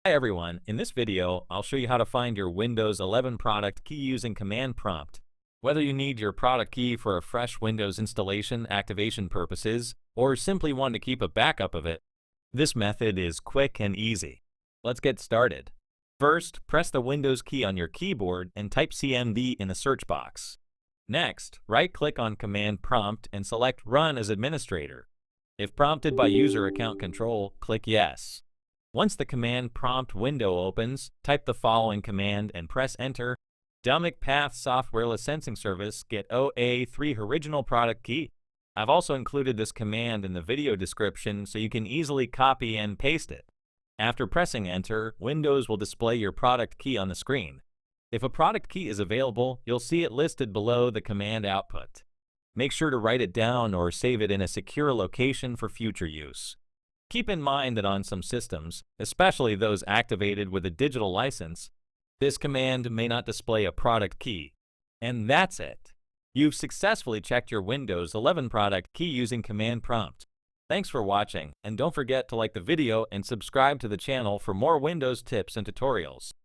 Hi everyone, in this video, I'll show you how to find your Windows 11 product key using command prompt. Whether you need your product key for a fresh Windows installation activation purposes, or simply want to keep a backup of it, this method is quick and easy. Let's get started. First, press the Windows key on your keyboard and type CMD in the search box. Next, right-click on command prompt and select Run as administrator. If prompted by user account control, click Yes. Once the command prompt window opens, type the following command and press enter. Dynamic Path Software Licensing Service get OA3 original product key. I've also included this command in the video description so you can easily copy and paste it. After pressing enter, Windows will display your product key on the screen. If a product key is available, you'll see it listed below the command output. Make sure to write it down or save it in a secure location for future use. Keep in mind that on some systems, especially those activated with a digital license, this command may not display a product key. And that's it. You've successfully checked your Windows 11 product key using command prompt. Thanks for watching, and don't forget to like the video and subscribe to the channel for more Windows tips and tutorials.